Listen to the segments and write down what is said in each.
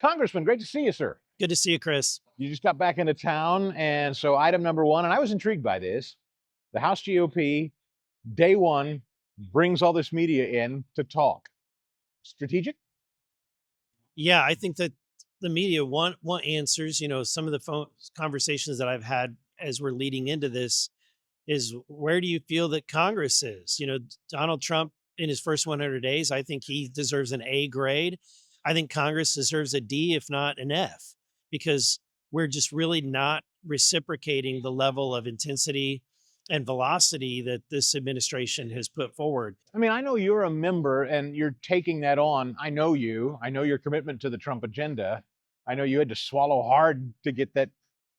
Congressman, great to see you, sir. Good to see you, Chris. You just got back into town, and so item number one, and I was intrigued by this. The House GOP, day one, brings all this media in to talk. Strategic? Yeah, I think that the media want answers. Some of the phone conversations that I've had as we're leading into this is, where do you feel that Congress is? Donald Trump in his first 100 days, I think he deserves an A grade. I think Congress deserves a D, if not an F, because we're just really not reciprocating the level of intensity and velocity that this administration has put forward. I mean, I know you're a member and you're taking that on. I know you. I know your commitment to the Trump agenda. I know you had to swallow hard to get that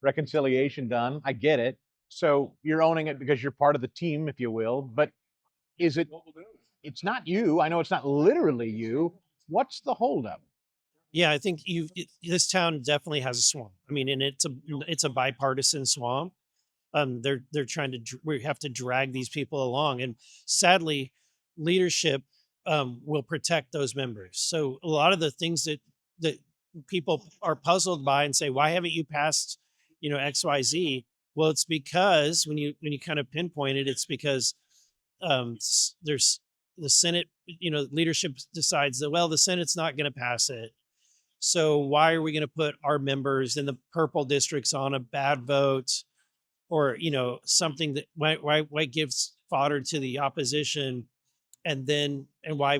reconciliation done. I get it. So you're owning it because you're part of the team, if you will. But is it, it's not you. I know it's not literally you. What's the holdup? Yeah, I think this town definitely has a swamp. I mean, and it's a bipartisan swamp. They're trying to we have to drag these people along, and sadly, leadership will protect those members. So a lot of the things that people are puzzled by and say, why haven't you passed, XYZ? Well, it's because when you kind of pinpoint it, it's because there's the Senate, leadership decides that, well, the Senate's not going to pass it. So why are we going to put our members in the purple districts on a bad vote, or something that why gives fodder to the opposition, and why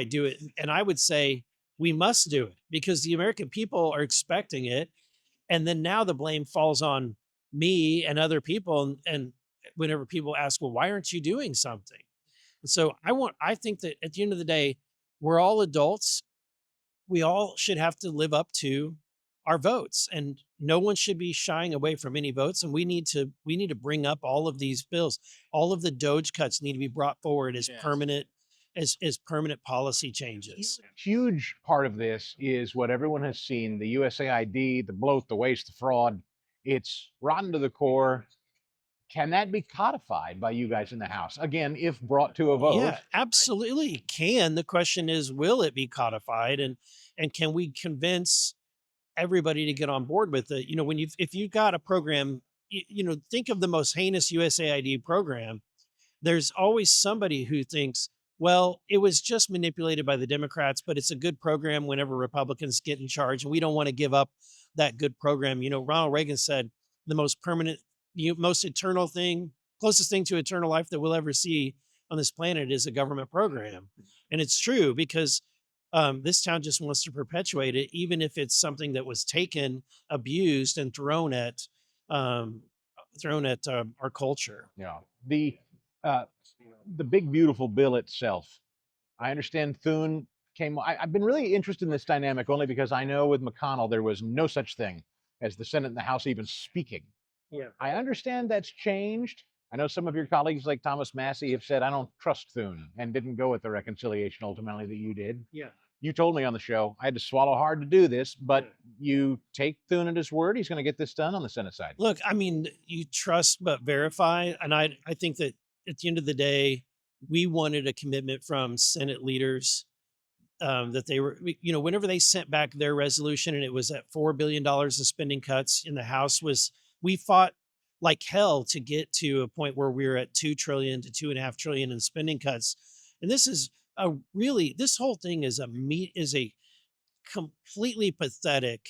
do it? And I would say we must do it because the American people are expecting it, and then now the blame falls on me and other people, and whenever people ask, well, why aren't you doing something? And so I think that at the end of the day, we're all adults. We all should have to live up to our votes, and no one should be shying away from any votes. And we need to bring up all of these bills. All of the Doge cuts need to be brought forward as Yes. permanent as permanent policy changes. Huge part of this is what everyone has seen, the USAID, the bloat, the waste, the fraud. It's rotten to the core. Can that be codified by you guys in the House? Again, if brought to a vote. Yeah, absolutely can. The question is, will it be codified, and can we convince everybody to get on board with it? If you've got a program, think of the most heinous USAID program. There's always somebody who thinks, well, it was just manipulated by the Democrats, but it's a good program whenever Republicans get in charge, and we don't want to give up that good program. Ronald Reagan said the most permanent, most eternal thing, closest thing to eternal life that we'll ever see on this planet is a government program. And it's true, because this town just wants to perpetuate it, even if it's something that was taken, abused, and um, thrown at our culture. Yeah. Uh, the big beautiful bill itself. I understand Thune came. I've been really interested in this dynamic only because I know with McConnell there was no such thing as the Senate and the House even speaking. Yeah. I understand that's changed. I know some of your colleagues like Thomas Massey have said I don't trust Thune and didn't go with the reconciliation ultimately that you did. Yeah. You told me on the show I had to swallow hard to do this, but you take Thune at his word. He's going to get this done on the Senate side. Look, I mean, you trust but verify. And I think that at the end of the day, we wanted a commitment from Senate leaders, that they were, whenever they sent back their resolution and it was at $4 billion in spending cuts, in the House we fought like hell to get to a point where we were at 2 trillion to 2.5 trillion in spending cuts. And this whole thing is a completely pathetic,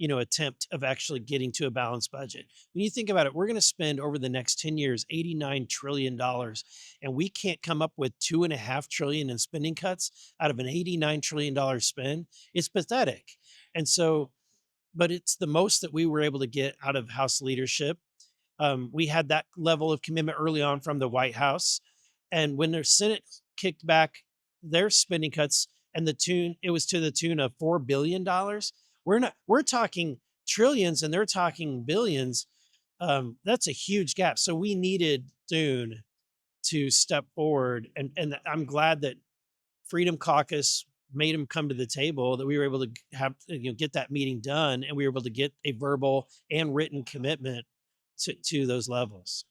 attempt of actually getting to a balanced budget. When you think about it, we're going to spend over the next 10 years $89 trillion, and we can't come up with 2.5 trillion in spending cuts out of an $89 trillion spend. It's pathetic. And so, but it's the most that we were able to get out of House leadership. We had that level of commitment early on from the White House. And when the Senate kicked back their spending cuts, and it was to the tune of $4 billion. We're talking trillions and they're talking billions. That's a huge gap. So we needed Thune to step forward. And I'm glad that Freedom Caucus made him come to the table, that we were able to get that meeting done, and we were able to get a verbal and written commitment to those levels,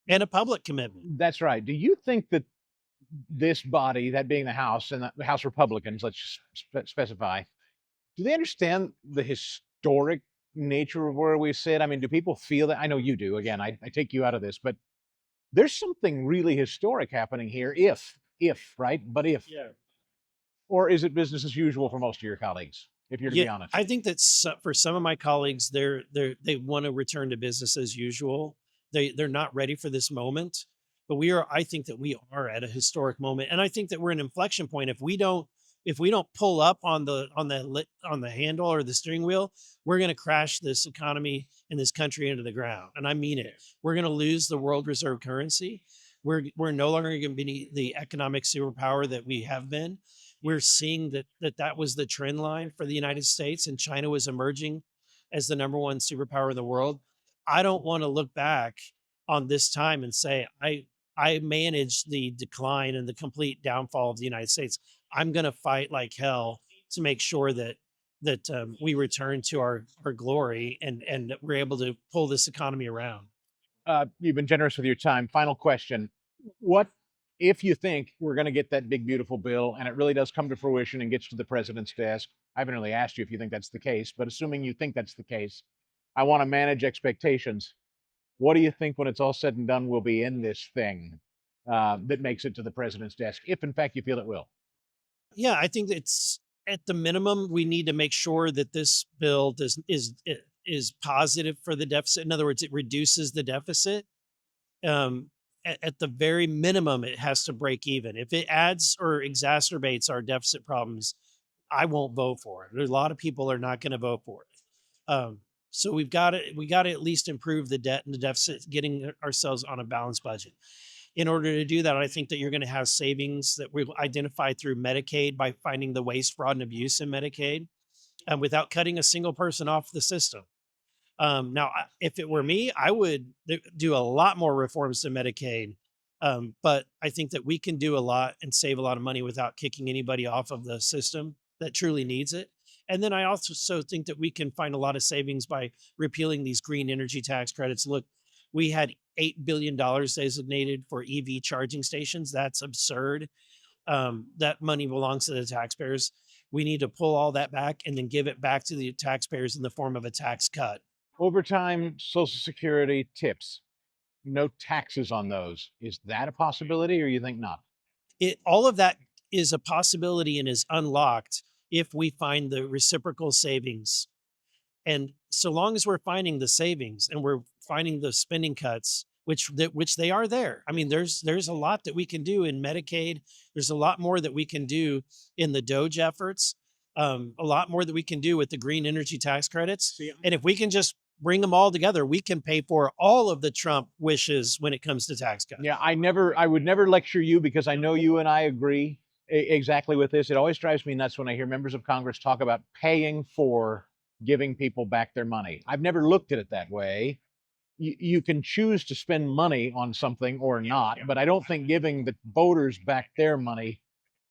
and a public commitment. That's right. Do you think that this body, that being the House and the House Republicans, let's just specify, do they understand the historic nature of where we sit? I mean, do people feel that? I know you do. Again, I take you out of this, but there's something really historic happening here. If, right? But if, Yeah. or is it business as usual for most of your colleagues, if you're to be Yeah, honest? I think that for some of my colleagues, they want to return to business as usual. They're not ready for this moment, but I think that we are at a historic moment, and I think that we're an inflection point. If we don't pull up on the handle or the steering wheel, we're going to crash this economy in this country into the ground. And I mean it. We're going to lose the world reserve currency. We're no longer going to be the economic superpower that we have been. We're seeing that was the trend line for the United States, and China was emerging as the number one superpower in the world. I don't want to look back on this time and say I managed the decline and the complete downfall of the United States. I'm going to fight like hell to make sure that we return to our glory and that we're able to pull this economy around. You've been generous with your time. Final question. What if you think we're going to get that big, beautiful bill and it really does come to fruition and gets to the president's desk? I haven't really asked you if you think that's the case, but assuming you think that's the case, I want to manage expectations. What do you think when it's all said and done will be in this thing that makes it to the president's desk, if in fact you feel it will? Yeah, I think it's at the minimum we need to make sure that this bill is positive for the deficit. In other words, it reduces the deficit. At the very minimum, it has to break even. If it adds or exacerbates our deficit problems, I won't vote for it. There's a lot of people are not going to vote for it. So we got to at least improve the debt and the deficit, getting ourselves on a balanced budget. In order to do that, I think that you're going to have savings that we'll identify through Medicaid by finding the waste, fraud, and abuse in Medicaid, and without cutting a single person off the system. Now, if it were me, I would do a lot more reforms to Medicaid. But I think that we can do a lot and save a lot of money without kicking anybody off of the system that truly needs it. And then I also think that we can find a lot of savings by repealing these green energy tax credits. Look, we had $8 billion designated for EV charging stations. That's absurd. That money belongs to the taxpayers. We need to pull all that back and then give it back to the taxpayers in the form of a tax cut. Overtime, Social Security, tips, no taxes on those. Is that a possibility or you think not? All of that is a possibility and is unlocked if we find the reciprocal savings. And so long as we're finding the savings and we're finding the spending cuts, which they are there. I mean, there's a lot that we can do in Medicaid. There's a lot more that we can do in the Doge efforts. A lot more that we can do with the green energy tax credits. And if we can just bring them all together, we can pay for all of the Trump wishes when it comes to tax cuts. Yeah, I would never lecture you because I know you and I agree exactly with this. It always drives me nuts when I hear members of Congress talk about paying for giving people back their money. I've never looked at it that way. You can choose to spend money on something or not, but I don't think giving the voters back their money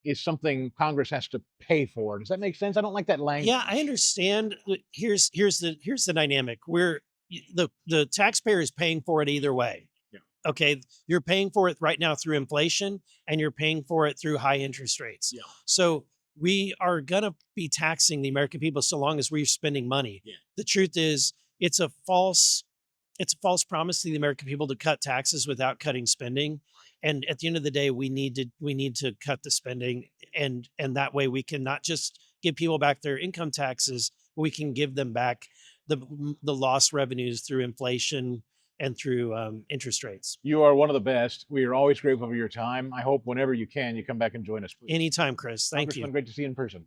is something Congress has to pay for. Does that make sense? I don't like that language. Yeah, I understand. Here's the dynamic. The taxpayer is paying for it either way. Yeah. Okay, you're paying for it right now through inflation, and you're paying for it through high interest rates. Yeah. So we are gonna be taxing the American people so long as we're spending money. Yeah. The truth is, it's a false promise to the American people to cut taxes without cutting spending. And at the end of the day, we need to cut the spending, and that way we can not just give people back their income taxes, but we can give them back the lost revenues through inflation and through interest rates. You are one of the best. We are always grateful for your time. I hope whenever you can, you come back and join us. Please. Anytime, Chris. Thank you. Great to see you in person.